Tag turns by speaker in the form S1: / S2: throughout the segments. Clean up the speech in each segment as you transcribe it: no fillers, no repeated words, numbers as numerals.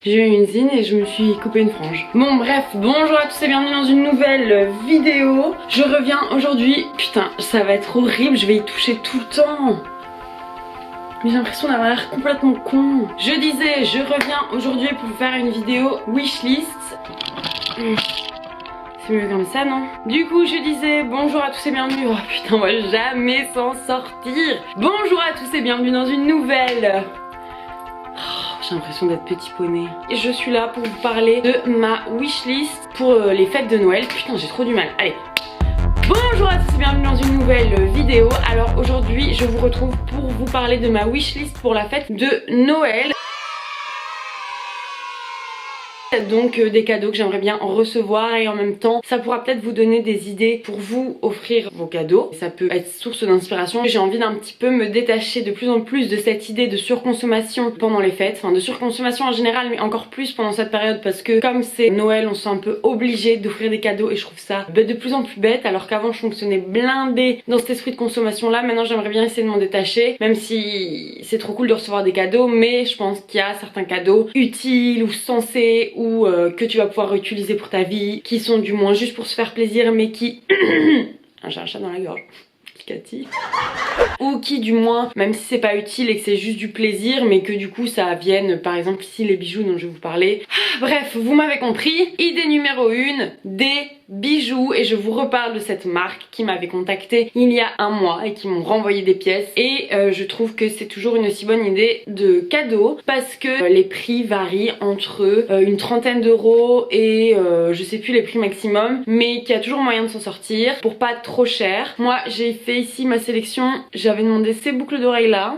S1: J'ai eu une zine et je me suis coupé une frange. Bon bref, bonjour à tous et bienvenue dans une nouvelle vidéo. Je reviens aujourd'hui, putain ça va être horrible, je vais y toucher tout le temps. Mais j'ai l'impression d'avoir l'air complètement con. Je disais, je reviens aujourd'hui pour vous faire une vidéo wishlist. C'est mieux comme ça, non? Du coup, je disais bonjour à tous et bienvenue. Oh putain, on va jamais s'en sortir. Bonjour à tous et bienvenue dans une nouvelle... J'ai l'impression d'être petit poney. Et je suis là pour vous parler de ma wishlist pour les fêtes de Noël. Putain, j'ai trop du mal. Allez. Bonjour à tous et bienvenue dans une nouvelle vidéo. Alors aujourd'hui, je vous retrouve pour vous parler de ma wishlist pour la fête de Noël. Donc des cadeaux que j'aimerais bien en recevoir et en même temps ça pourra peut-être vous donner des idées pour vous offrir vos cadeaux. Ça peut être source d'inspiration. J'ai envie d'un petit peu me détacher de plus en plus de cette idée de surconsommation pendant les fêtes, enfin de surconsommation en général mais encore plus pendant cette période parce que comme c'est Noël on se sent un peu obligé d'offrir des cadeaux et je trouve ça de plus en plus bête alors qu'avant je fonctionnais blindée dans cet esprit de consommation là. Maintenant j'aimerais bien essayer de m'en détacher même si c'est trop cool de recevoir des cadeaux mais je pense qu'il y a certains cadeaux utiles ou sensés ou que tu vas pouvoir utiliser pour ta vie, qui sont du moins juste pour se faire plaisir mais qui... J'ai un chat dans la gorge. Cathy. Ou qui du moins, même si c'est pas utile et que c'est juste du plaisir mais que du coup ça vienne par exemple ici les bijoux dont je vais vous parler. Bref, vous m'avez compris. Idée numéro 1, des bijoux et je vous reparle de cette marque qui m'avait contacté il y a un mois et qui m'ont renvoyé des pièces et je trouve que c'est toujours une aussi bonne idée de cadeau parce que les prix varient entre une trentaine d'euros et je sais plus les prix maximum mais qu'il y a toujours moyen de s'en sortir pour pas trop cher. Moi j'ai fait ici ma sélection, j'avais demandé ces boucles d'oreilles là,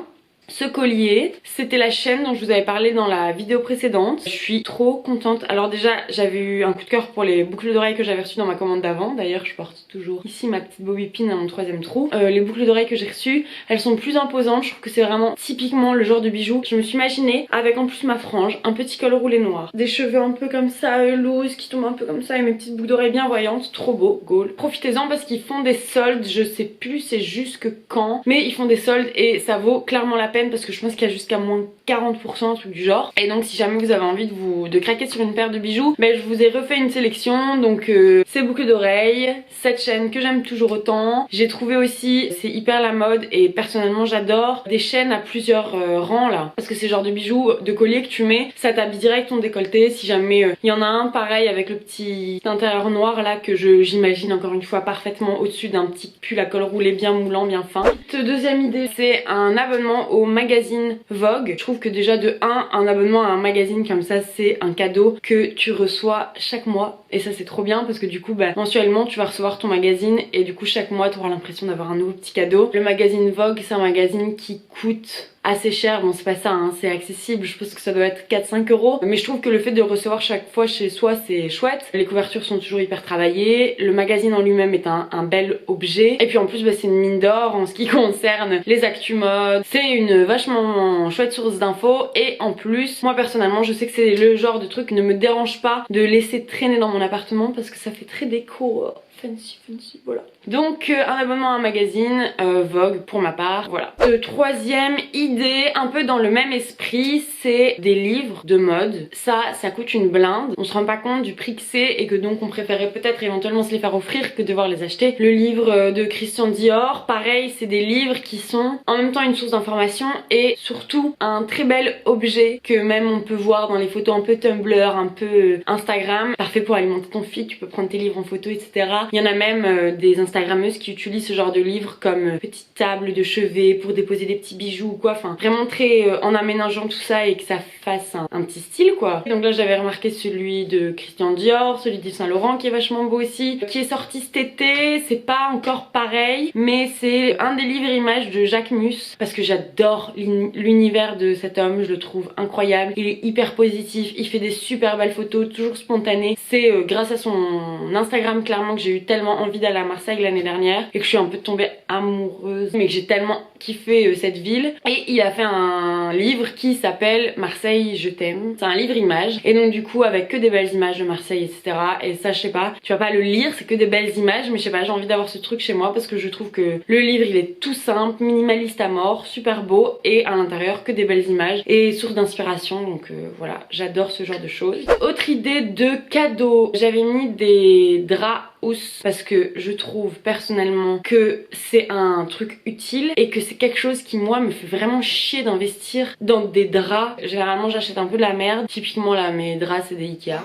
S1: ce collier, c'était la chaîne dont je vous avais parlé dans la vidéo précédente. Je suis trop contente. Alors déjà j'avais eu un coup de cœur pour les boucles d'oreilles que j'avais reçues dans ma commande d'avant. D'ailleurs je porte toujours ici ma petite bobipine à mon 3e trou. Les boucles d'oreilles que j'ai reçues, elles sont plus imposantes. Je trouve que c'est vraiment typiquement le genre de bijoux. Je me suis imaginée avec en plus ma frange, un petit col roulé noir, des cheveux un peu comme ça, loose, qui tombent un peu comme ça et mes petites boucles d'oreilles bien voyantes. Trop beau, goal. Profitez-en parce qu'ils font des soldes, je sais plus c'est jusque quand, mais ils font des soldes et ça vaut clairement la peine parce que je pense qu'il y a jusqu'à moins 40%, un truc du genre. Et donc si jamais vous avez envie de craquer sur une paire de bijoux, ben je vous ai refait une sélection. Donc ces boucles d'oreilles, cette chaîne que j'aime toujours autant. J'ai trouvé aussi, c'est hyper la mode et personnellement j'adore, des chaînes à plusieurs rangs là. Parce que c'est le genre de bijoux, de collier que tu mets, ça t'habille direct ton décolleté. Si jamais il y en a un pareil avec le petit intérieur noir là que j'imagine encore une fois parfaitement au-dessus d'un petit pull à col roulé bien moulant, bien fin. Deuxième idée, c'est un abonnement au magazine Vogue. Je trouve que déjà de un abonnement à un magazine comme ça c'est un cadeau que tu reçois chaque mois et ça c'est trop bien parce que du coup bah, mensuellement tu vas recevoir ton magazine et du coup chaque mois tu auras l'impression d'avoir un nouveau petit cadeau. Le magazine Vogue c'est un magazine qui coûte assez cher, bon c'est pas ça hein, c'est accessible, je pense que ça doit être 4-5 euros mais je trouve que le fait de recevoir chaque fois chez soi c'est chouette. Les couvertures sont toujours hyper travaillées, le magazine en lui-même est un bel objet et puis en plus bah, c'est une mine d'or en ce qui concerne les actus mode, c'est une vachement chouette source d'infos et en plus moi personnellement je sais que c'est le genre de truc qui ne me dérange pas de laisser traîner dans mon appartement parce que ça fait très déco fancy voilà. Donc un abonnement à un magazine Vogue pour ma part, voilà. Troisième idée, un peu dans le même esprit, c'est des livres de mode. Ça coûte une blinde. On se rend pas compte du prix que c'est et que donc on préférait peut-être éventuellement se les faire offrir que devoir les acheter. Le livre de Christian Dior, pareil, c'est des livres qui sont en même temps une source d'information et surtout un très bel objet que même on peut voir dans les photos un peu Tumblr, un peu Instagram. Parfait pour alimenter ton feed, tu peux prendre tes livres en photo, etc. Il y en a même des Instagrammeuses qui utilisent ce genre de livres comme petite table de chevet pour déposer des petits bijoux ou quoi, enfin vraiment très en aménageant tout ça et que ça fasse un petit style quoi. Donc là j'avais remarqué celui de Christian Dior, celui d'Yves Saint Laurent qui est vachement beau aussi, qui est sorti cet été, c'est pas encore pareil mais c'est un des livres images de Jacques Mus parce que j'adore l'univers de cet homme, je le trouve incroyable, il est hyper positif, il fait des super belles photos, toujours spontanées. C'est grâce à son Instagram clairement que j'ai j'ai eu tellement envie d'aller à Marseille l'année dernière et que je suis un peu tombée amoureuse, mais que j'ai tellement kiffé cette ville. Et il a fait un livre qui s'appelle Marseille je t'aime. C'est un livre image et donc du coup avec que des belles images de Marseille, etc. Et ça, je sais pas, tu vas pas le lire, c'est que des belles images, mais je sais pas, j'ai envie d'avoir ce truc chez moi parce que je trouve que le livre il est tout simple, minimaliste à mort, super beau et à l'intérieur que des belles images et source d'inspiration. Donc voilà, j'adore ce genre de choses. Autre idée de cadeau, j'avais mis des draps housse parce que je trouve personnellement que c'est un truc utile et que c'est quelque chose qui moi me fait vraiment chier d'investir dans des draps. Généralement j'achète un peu de la merde, typiquement là mes draps c'est des Ikea.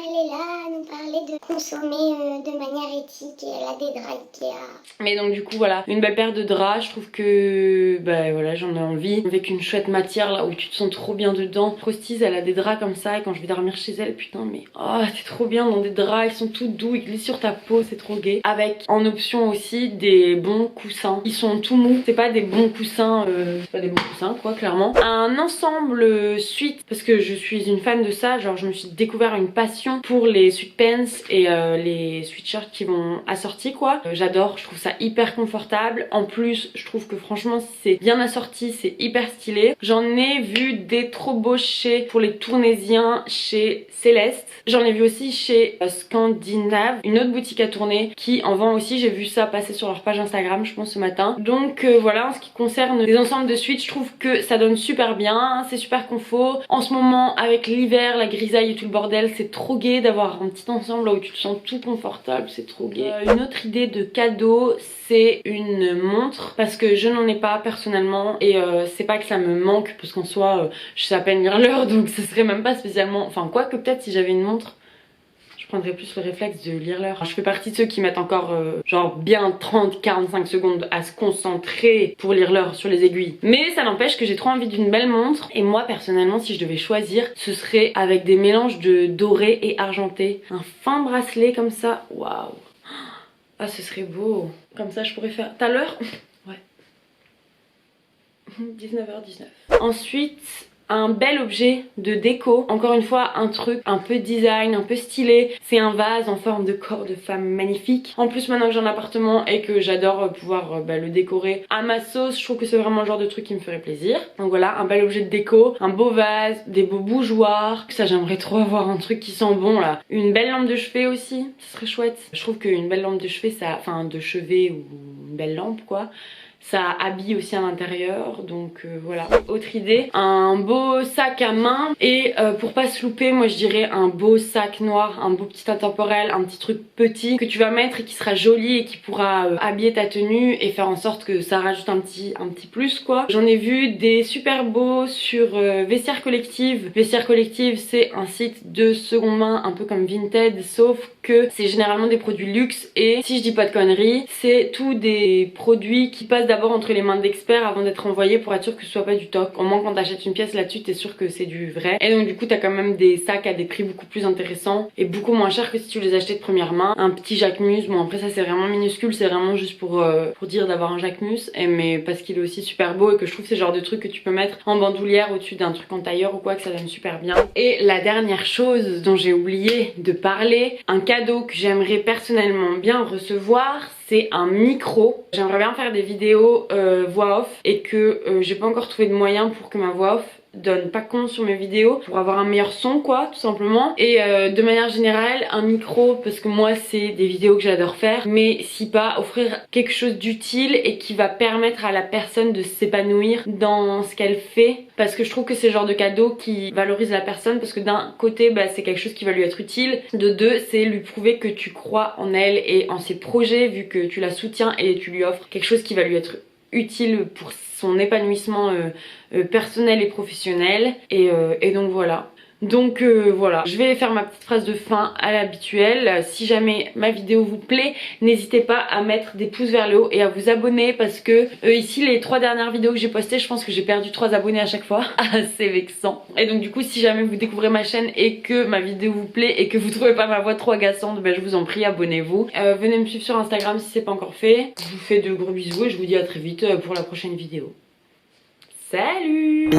S2: Elle est là à nous parler de consommer de manière éthique et elle a des draps Ikea.
S1: Mais donc du coup voilà, une belle paire de draps, je trouve que bah voilà, j'en ai envie. Avec une chouette matière là où tu te sens trop bien dedans. Prostise elle a des draps comme ça et quand je vais dormir chez elle, putain mais oh t'es trop bien dans des draps, ils sont tout doux, ils glissent sur ta peau, c'est trop gai. Avec en option aussi des bons coussins, ils sont tout mous, c'est pas des bons coussins, c'est pas des bons coussins quoi clairement. Un ensemble suite parce que je suis une fan de ça, genre je me suis découvert une passion pour les sweatpants et les sweatshirts qui vont assortis quoi. J'adore, je trouve ça hyper confortable. En plus je trouve que franchement c'est bien assorti, c'est hyper stylé. J'en ai vu des trop beaux chez pour les Tournaisiens chez Céleste. J'en ai vu aussi chez Scandinave, une autre boutique à tourner qui en vend aussi. J'ai vu ça passer sur leur page Instagram je pense ce matin. Donc voilà, en ce qui concerne les ensembles de suite, je trouve que ça donne super bien, c'est super confort. En ce moment avec l'hiver, la grisaille et tout le bordel, c'est trop gai d'avoir un petit ensemble là où tu te sens tout confortable, c'est trop gai. Une autre idée de cadeau, c'est une montre parce que je n'en ai pas personnellement et c'est pas que ça me manque parce qu'en soi je sais à peine lire l'heure donc ce serait même pas spécialement, enfin quoi que peut-être si j'avais une montre je prendrais plus le réflexe de lire l'heure. Je fais partie de ceux qui mettent encore genre bien 30-45 secondes à se concentrer pour lire l'heure sur les aiguilles. Mais ça n'empêche que j'ai trop envie d'une belle montre. Et moi personnellement si je devais choisir, ce serait avec des mélanges de doré et argenté. Un fin bracelet comme ça, waouh. Ah ce serait beau. Comme ça je pourrais faire... T'as l'heure? Ouais. 19h19. Ensuite... un bel objet de déco, encore une fois un truc un peu design, un peu stylé. C'est un vase en forme de corps de femme magnifique. En plus maintenant que j'ai un appartement et que j'adore pouvoir le décorer à ma sauce, je trouve que c'est vraiment le genre de truc qui me ferait plaisir. Donc voilà, un bel objet de déco, un beau vase, des beaux bougeoirs. Ça j'aimerais trop avoir un truc qui sent bon là. Une belle lampe de chevet aussi, ce serait chouette. Je trouve qu'une belle lampe de chevet, ça, enfin de chevet ou une belle lampe quoi, ça habille aussi à l'intérieur, donc voilà. Autre idée, un beau sac à main et pour pas se louper, moi je dirais un beau sac noir, un beau petit intemporel, un petit truc petit que tu vas mettre et qui sera joli et qui pourra habiller ta tenue et faire en sorte que ça rajoute un petit plus quoi. J'en ai vu des super beaux sur Vestiaire Collective. Vestiaire Collective c'est un site de seconde main un peu comme Vinted, sauf que c'est généralement des produits luxe et si je dis pas de conneries, c'est tous des produits qui passent d'abord entre les mains d'experts avant d'être envoyés pour être sûr que ce soit pas du toc. Au moins quand t'achètes une pièce là-dessus t'es sûr que c'est du vrai. Et donc du coup t'as quand même des sacs à des prix beaucoup plus intéressants et beaucoup moins chers que si tu les achetais de première main. Un petit Jacquemus, bon après ça c'est vraiment minuscule, c'est vraiment juste pour dire d'avoir un Jacquemus, mais parce qu'il est aussi super beau et que je trouve c'est le genre de truc que tu peux mettre en bandoulière au-dessus d'un truc en tailleur ou quoi, que ça donne super bien. Et la dernière chose dont j'ai oublié de parler, un cadeau que j'aimerais personnellement bien recevoir, c'est un micro. J'aimerais bien faire des vidéos voix off et que j'ai pas encore trouvé de moyen pour que ma voix off donne pas con sur mes vidéos pour avoir un meilleur son quoi tout simplement. Et de manière générale un micro parce que moi c'est des vidéos que j'adore faire, mais si pas offrir quelque chose d'utile et qui va permettre à la personne de s'épanouir dans ce qu'elle fait, parce que je trouve que c'est le genre de cadeau qui valorise la personne parce que d'un côté c'est quelque chose qui va lui être utile, de deux c'est lui prouver que tu crois en elle et en ses projets vu que tu la soutiens et tu lui offres quelque chose qui va lui être utile pour son épanouissement personnel et professionnel et donc voilà. Donc voilà, je vais faire ma petite phrase de fin à l'habituelle. Si jamais ma vidéo vous plaît, n'hésitez pas à mettre des pouces vers le haut et à vous abonner parce que ici les 3 dernières vidéos que j'ai postées, je pense que j'ai perdu 3 abonnés à chaque fois. Assez vexant. Et donc du coup si jamais vous découvrez ma chaîne et que ma vidéo vous plaît et que vous trouvez pas ma voix trop agaçante, je vous en prie abonnez-vous. Venez me suivre sur Instagram si c'est pas encore fait. Je vous fais de gros bisous et je vous dis à très vite pour la prochaine vidéo. Salut!